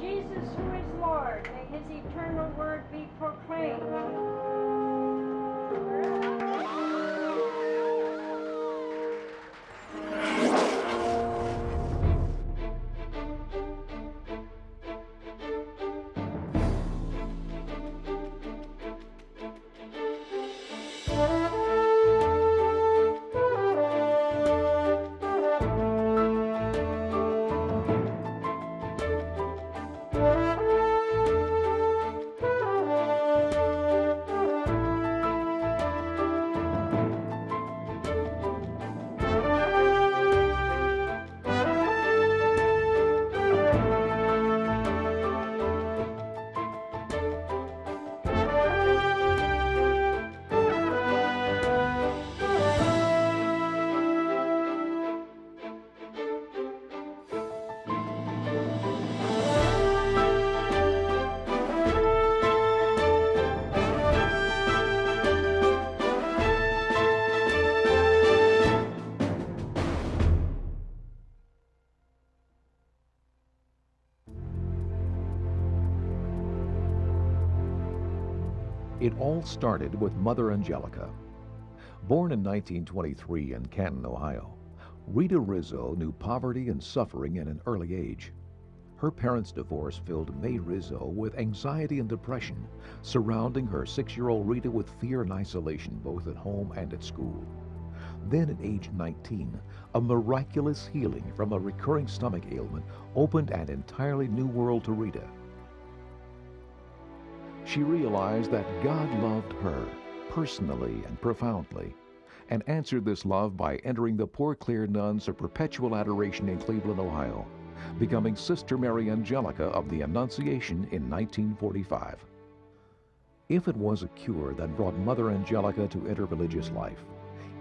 Jesus, who is Lord, may his eternal word be proclaimed. It all started with Mother Angelica. Born in 1923 in Canton, Ohio, Rita Rizzo knew poverty and suffering at an early age. Her parents' divorce filled May Rizzo with anxiety and depression, surrounding her 6-year-old Rita with fear and isolation both at home and at school. Then at age 19, a miraculous healing from a recurring stomach ailment opened an entirely new world to Rita. She realized that God loved her personally and profoundly, and answered this love by entering the Poor Clare Nuns of Perpetual Adoration in Cleveland, Ohio, becoming Sister Mary Angelica of the Annunciation in 1945. If it was a cure that brought Mother Angelica to interreligious life,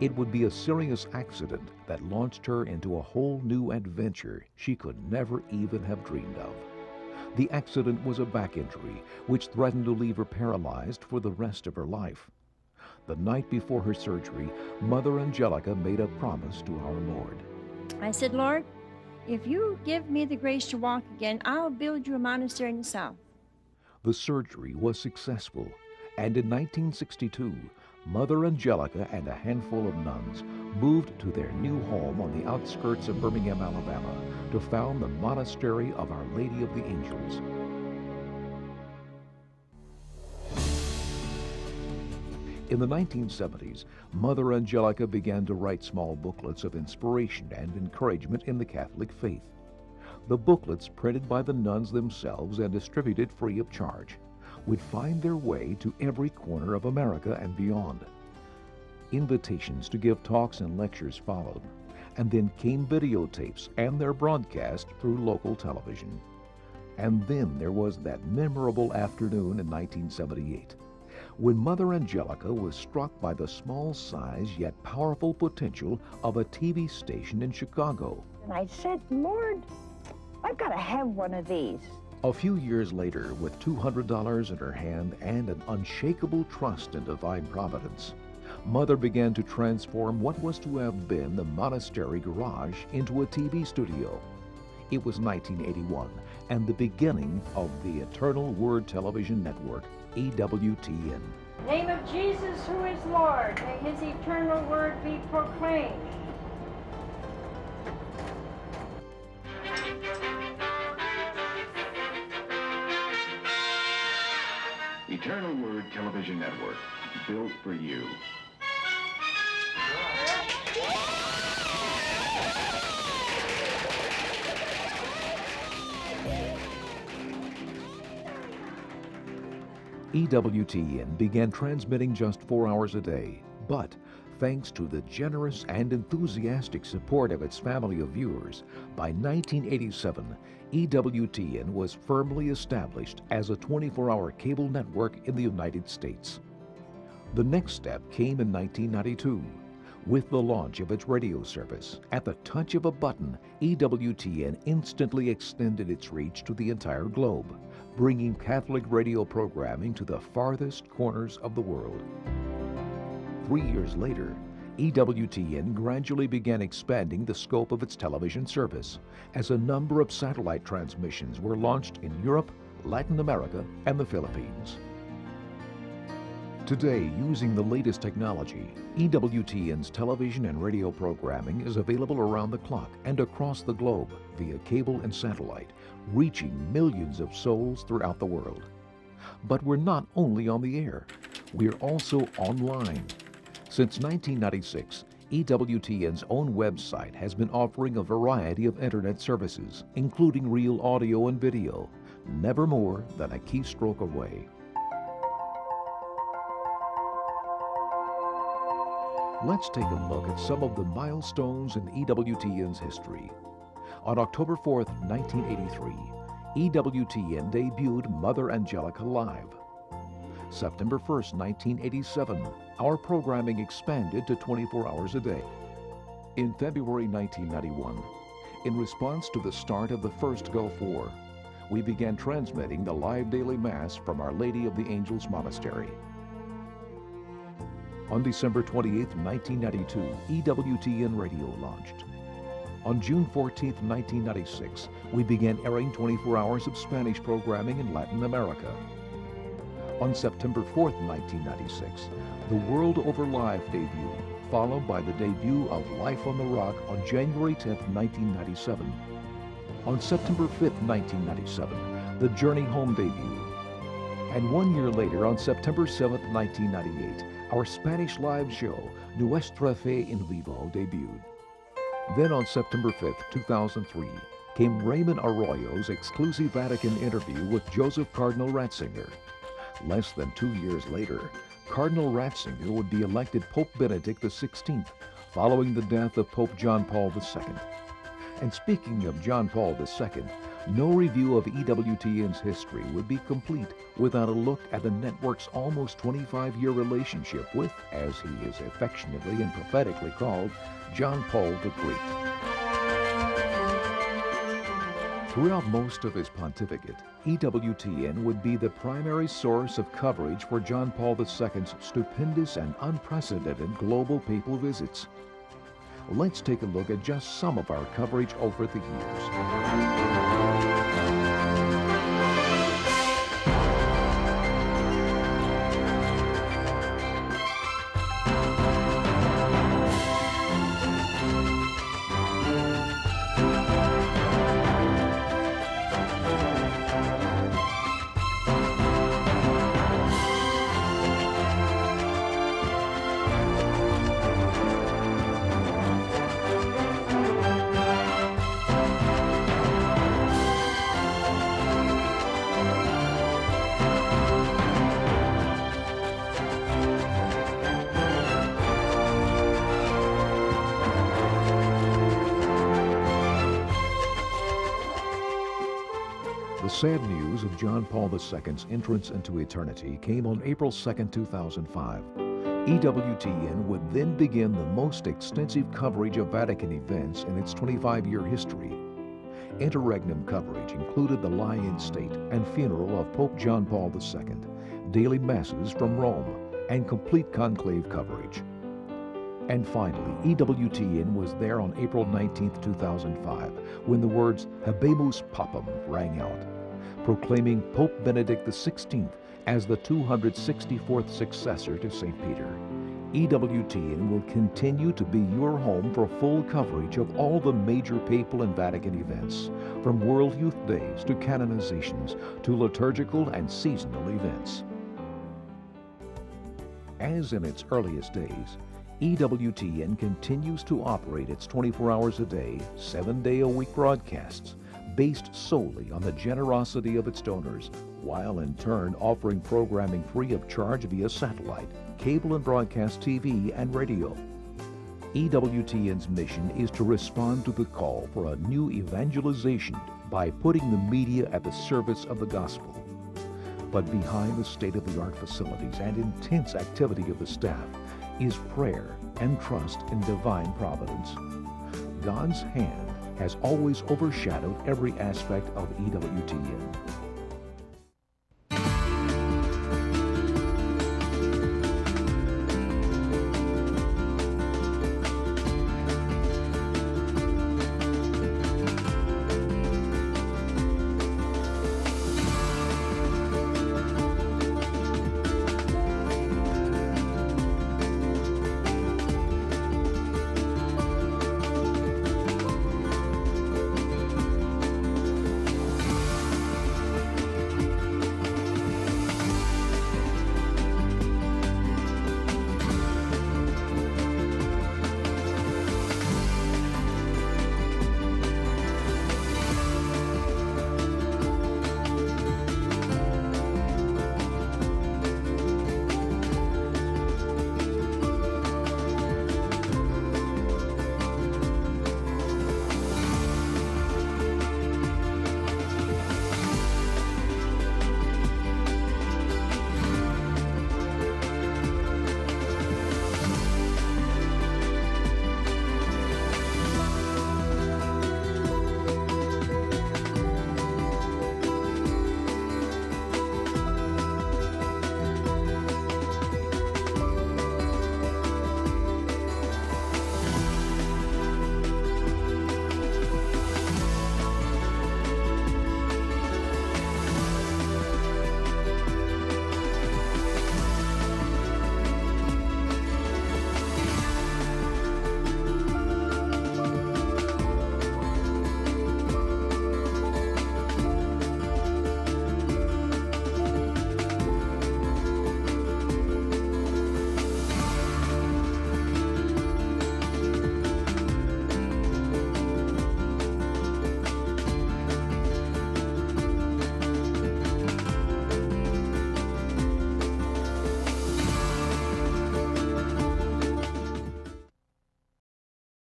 it would be a serious accident that launched her into a whole new adventure she could never even have dreamed of. The accident was a back injury, which threatened to leave her paralyzed for the rest of her life. The night before her surgery, Mother Angelica made a promise to our Lord. I said, Lord, if you give me the grace to walk again, I'll build you a monastery in the South. The surgery was successful, and in 1962, Mother Angelica and a handful of nuns moved to their new home on the outskirts of Birmingham, Alabama, to found the Monastery of Our Lady of the Angels. In the 1970s, Mother Angelica began to write small booklets of inspiration and encouragement in the Catholic faith. The booklets, printed by the nuns themselves and distributed free of charge, would find their way to every corner of America and beyond. Invitations to give talks and lectures followed, and then came videotapes and their broadcast through local television. And then there was that memorable afternoon in 1978, when Mother Angelica was struck by the small size yet powerful potential of a TV station in Chicago. And I said, Lord, I've got to have one of these. A few years later, with $200 in her hand and an unshakable trust in divine providence, Mother began to transform what was to have been the monastery garage into a TV studio. It was 1981 and the beginning of the Eternal Word Television Network, EWTN. Name of Jesus, who is Lord, may his eternal word be proclaimed. Eternal Word Television Network, built for you. EWTN began transmitting just 4 hours a day, but thanks to the generous and enthusiastic support of its family of viewers, by 1987, EWTN was firmly established as a 24-hour cable network in the United States. The next step came in 1992. With the launch of its radio service, at the touch of a button, EWTN instantly extended its reach to the entire globe, bringing Catholic radio programming to the farthest corners of the world. 3 years later, EWTN gradually began expanding the scope of its television service as a number of satellite transmissions were launched in Europe, Latin America, and the Philippines. Today, using the latest technology, EWTN's television and radio programming is available around the clock and across the globe via cable and satellite, reaching millions of souls throughout the world. But we're not only on the air, we're also online. Since 1996, EWTN's own website has been offering a variety of internet services, including real audio and video, never more than a keystroke away. Let's take a look at some of the milestones in EWTN's history. On October 4th, 1983, EWTN debuted Mother Angelica Live. September 1st, 1987, our programming expanded to 24 hours a day. In February 1991, in response to the start of the First Gulf War, we began transmitting the live daily Mass from Our Lady of the Angels Monastery. On December 28, 1992, EWTN Radio launched. On June 14, 1996, we began airing 24 hours of Spanish programming in Latin America. On September 4, 1996, the World Over Live debuted, followed by the debut of Life on the Rock on January 10, 1997. On September 5, 1997, the Journey Home debuted. And 1 year later, on September 7, 1998, our Spanish live show, Nuestra Fe en Vivo, debuted. Then on September 5, 2003, came Raymond Arroyo's exclusive Vatican interview with Joseph Cardinal Ratzinger. Less than 2 years later, Cardinal Ratzinger would be elected Pope Benedict XVI, following the death of Pope John Paul II. And speaking of John Paul II, no review of EWTN's history would be complete without a look at the network's almost 25-year relationship with, as he is affectionately and prophetically called, John Paul the Great. Throughout most of his pontificate, EWTN would be the primary source of coverage for John Paul II's stupendous and unprecedented global papal visits. Let's take a look at just some of our coverage over the years. The sad news of John Paul II's entrance into eternity came on April 2, 2005. EWTN would then begin the most extensive coverage of Vatican events in its 25-year history. Interregnum coverage included the lie-in state and funeral of Pope John Paul II, daily masses from Rome, and complete conclave coverage. And finally, EWTN was there on April 19, 2005, when the words Habemus Papam rang out, proclaiming Pope Benedict XVI as the 264th successor to St. Peter. EWTN will continue to be your home for full coverage of all the major papal and Vatican events, from World Youth Days to canonizations to liturgical and seasonal events. As in its earliest days, EWTN continues to operate its 24 hours a day, 7-day-a-week broadcasts based solely on the generosity of its donors, while in turn offering programming free of charge via satellite, cable and broadcast TV and radio. EWTN's mission is to respond to the call for a new evangelization by putting the media at the service of the gospel. But behind the state-of-the-art facilities and intense activity of the staff is prayer and trust in divine providence. God's hand has always overshadowed every aspect of EWTN.